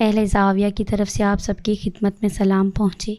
اہل زاویہ کی طرف سے آپ سب کی خدمت میں سلام پہنچے۔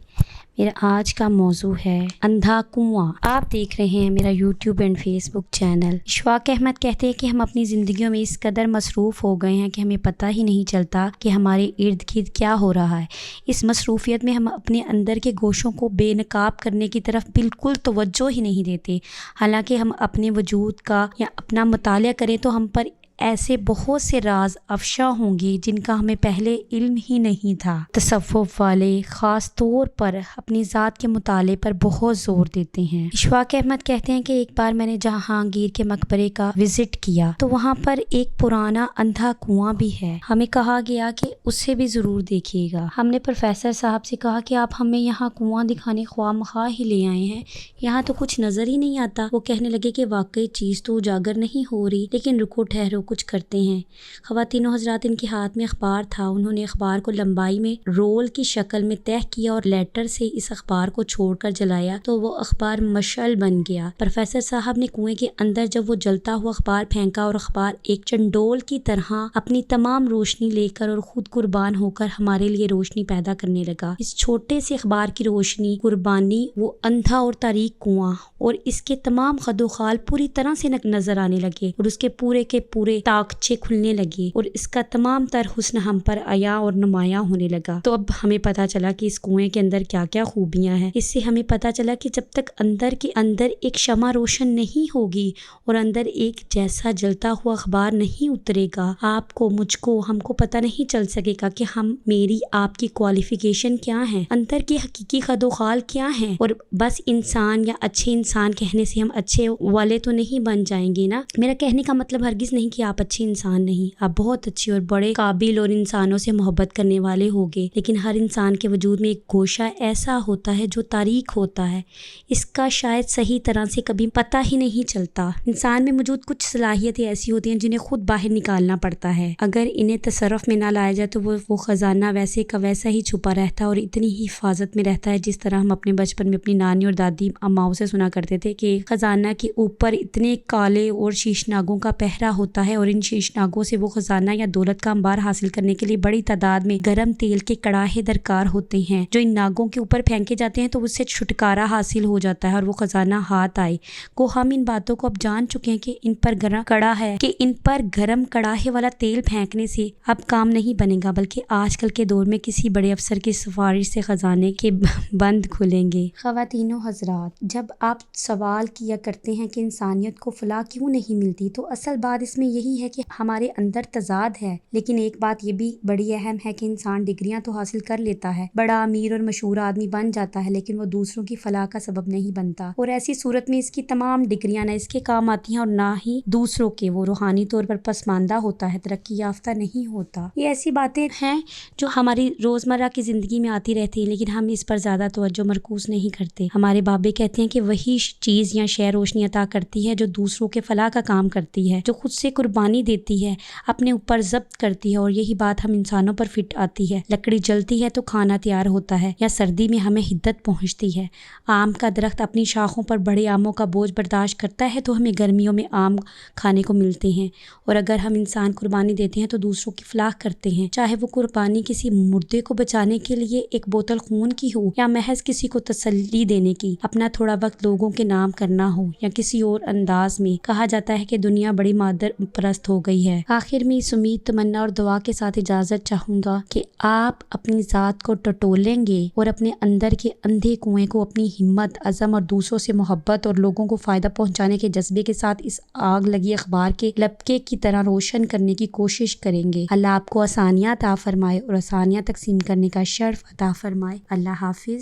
میرا آج کا موضوع ہے اندھا کنواں۔ آپ دیکھ رہے ہیں میرا YouTube and Facebook channel. Ashfaq Ahmed کہتے ہیں کہ ہم اپنی زندگیوں میں اس قدر مصروف ہو گئے ہیں کہ ہمیں پتہ ہی نہیں چلتا کہ ہمارے ارد گرد کیا ہو رہا ہے۔ اس مصروفیت میں ہم اپنے اندر کے گوشوں کو بے نقاب کرنے کی طرف بالکل توجہ ہی نہیں دیتے۔ حالانکہ ہم اپنے وجود کا یا اپنا مطالعہ کریں تو ہم پر ایسے بہت سے راز افشا ہوں گے جن کا ہمیں پہلے علم ہی نہیں تھا۔ تصوف والے خاص طور پر اپنی ذات کے مطالعے پر بہت زور دیتے ہیں۔ اشفاق احمد کہتے ہیں کہ ایک بار میں نے جہانگیر کے مقبرے کا وزٹ کیا تو وہاں پر ایک پرانا اندھا کنواں بھی ہے۔ ہمیں کہا گیا کہ اسے بھی ضرور دیکھیے گا۔ ہم نے پروفیسر صاحب سے کہا کہ آپ ہمیں یہاں کنواں دکھانے خواہ مخواہ ہی لے آئے ہیں، یہاں تو کچھ نظر ہی نہیں آتا۔ وہ کہنے لگے کہ واقعی چیز تو اجاگر نہیں ہو رہی، لیکن رکو ٹھہرو کچھ کرتے ہیں۔ خواتین و حضرات، ان کے ہاتھ میں اخبار تھا۔ انہوں نے اخبار کو لمبائی میں رول کی شکل میں تہہ کیا اور لیٹر سے اس اخبار کو چھوڑ کر جلایا تو وہ اخبار مشعل بن گیا۔ پروفیسر صاحب نے کنویں کے اندر جب وہ جلتا ہوا اخبار پھینکا اور اخبار ایک چنڈول کی طرح اپنی تمام روشنی لے کر اور خود قربان ہو کر ہمارے لیے روشنی پیدا کرنے لگا۔ اس چھوٹے سے اخبار کی روشنی قربانی وہ اندھا اور تاریک کنواں اور اس کے تمام خد و خال پوری طرح سے نظر آنے لگے اور اس کے پورے تاکچے کھلنے لگے اور اس کا تمام تر حسن ہم پر عیاں اور نمایاں ہونے لگا۔ تو اب ہمیں پتا چلا کہ اس کنویں کے اندر کیا کیا خوبیاں ہیں۔ اس سے ہمیں پتا چلا کہ جب تک اندر کے اندر ایک شمع روشن نہیں ہوگی اور اندر ایک جیسا جلتا ہوا اخبار نہیں اترے گا، آپ کو، مجھ کو، ہم کو پتا نہیں چل سکے گا کہ میری آپ کی کوالیفیکیشن کیا ہے، اندر کے حقیقی خد و خال کیا ہیں۔ اور بس انسان یا اچھے انسان کہنے سے ہم اچھے والے تو نہیں بن جائیں گے نا۔ میرا کہنے کا مطلب ہرگز نہیں کہ آپ اچھے انسان نہیں، آپ بہت اچھے اور بڑے قابل اور انسانوں سے محبت کرنے والے ہوگے، لیکن ہر انسان کے وجود میں ایک گوشہ ایسا ہوتا ہے جو تاریک ہوتا ہے، اس کا شاید صحیح طرح سے کبھی پتہ ہی نہیں چلتا۔ انسان میں موجود کچھ صلاحیتیں ایسی ہوتی ہیں جنہیں خود باہر نکالنا پڑتا ہے۔ اگر انہیں تصرف میں نہ لایا جائے تو وہ خزانہ ویسے کا ویسا ہی چھپا رہتا ہے اور اتنی ہی حفاظت میں رہتا ہے جس طرح ہم اپنے بچپن میں اپنی نانی اور دادی اماؤں سے سنا کرتے تھے کہ خزانہ کے اوپر اتنے کالے اور شیشناگوں کا پہرا ہوتا ہے اور ان شیشناگوں سے وہ خزانہ یا دولت کا انبار حاصل کرنے کے لیے بڑی تعداد میں گرم تیل کے کڑاہے درکار ہوتے ہیں جو ان ناگوں کے اوپر پھینکے جاتے ہیں تو اس سے چھٹکارا حاصل ہو جاتا ہے اور وہ خزانہ ہاتھ آئے۔ کو ہم ان باتوں کو اب جان چکے ہیں کہ ان پر گرم کڑاہے والا تیل پھینکنے سے اب کام نہیں بنے گا، بلکہ آج کل کے دور میں کسی بڑے افسر کی سفارش سے خزانے کے بند کھلیں گے۔ خواتین و حضرات، جب آپ سوال کیا کرتے ہیں کہ انسانیت کو فلاح کیوں نہیں ملتی تو اصل بات اس میں یہی ہے کہ ہمارے اندر تضاد ہے۔ لیکن ایک بات یہ بھی بڑی اہم ہے کہ انسان ڈگریاں تو حاصل کر لیتا ہے، بڑا امیر اور مشہور آدمی بن جاتا ہے، لیکن وہ دوسروں کی فلاح کا سبب نہیں بنتا، اور ایسی صورت میں اس کی تمام ڈگریاں نہ اس کے کام آتی ہیں اور نہ ہی دوسروں کے۔ وہ روحانی طور پر پسماندہ ہوتا ہے، ترقی یافتہ نہیں ہوتا۔ یہ ایسی باتیں ہیں جو ہماری روزمرہ کی زندگی میں آتی رہتی ہیں، لیکن ہم اس پر زیادہ توجہ مرکوز نہیں کرتے۔ ہمارے بابے کہتے ہیں کہ وہی چیز یا شے روشنی عطا کرتی ہے جو دوسروں کے فلاح کا کام کرتی ہے، جو خود سے قربانی دیتی ہے، اپنے اوپر ضبط کرتی ہے، اور یہی بات ہم انسانوں پر فٹ آتی ہے۔ لکڑی جلتی ہے تو کھانا تیار ہوتا ہے، یا سردی میں ہمیں حدت پہنچتی ہے۔ آم کا درخت اپنی شاخوں پر بڑے آموں کا بوجھ برداشت کرتا ہے تو ہمیں گرمیوں میں آم کھانے کو ملتے ہیں، اور اگر ہم انسان قربانی دیتے ہیں تو دوسروں کی فلاح کرتے ہیں، چاہے وہ قربانی کسی مردے کو بچانے کے لیے ایک بوتل خون کی ہو یا محض کسی کو تسلی دینے کی، اپنا تھوڑا وقت لوگوں کے نام کرنا ہو، یا کسی اور انداز میں۔ کہا جاتا ہے کہ دنیا بڑی مادر پرست ہو گئی ہے۔ آخر میں اس امید، تمنا اور دعا کے ساتھ اجازت چاہوں گا کہ آپ اپنی ذات کو ٹٹولیں گے اور اپنے اندر کے اندھے کنویں کو اپنی ہمت، عزم اور دوسروں سے محبت اور لوگوں کو فائدہ پہنچانے کے جذبے کے ساتھ اس آگ لگی اخبار کے لبکے کی طرح روشن کرنے کی کوشش کریں گے۔ اللہ آپ کو آسانیاں عطا فرمائے اور آسانیاں تقسیم کرنے کا شرف عطا فرمائے۔ اللہ حافظ۔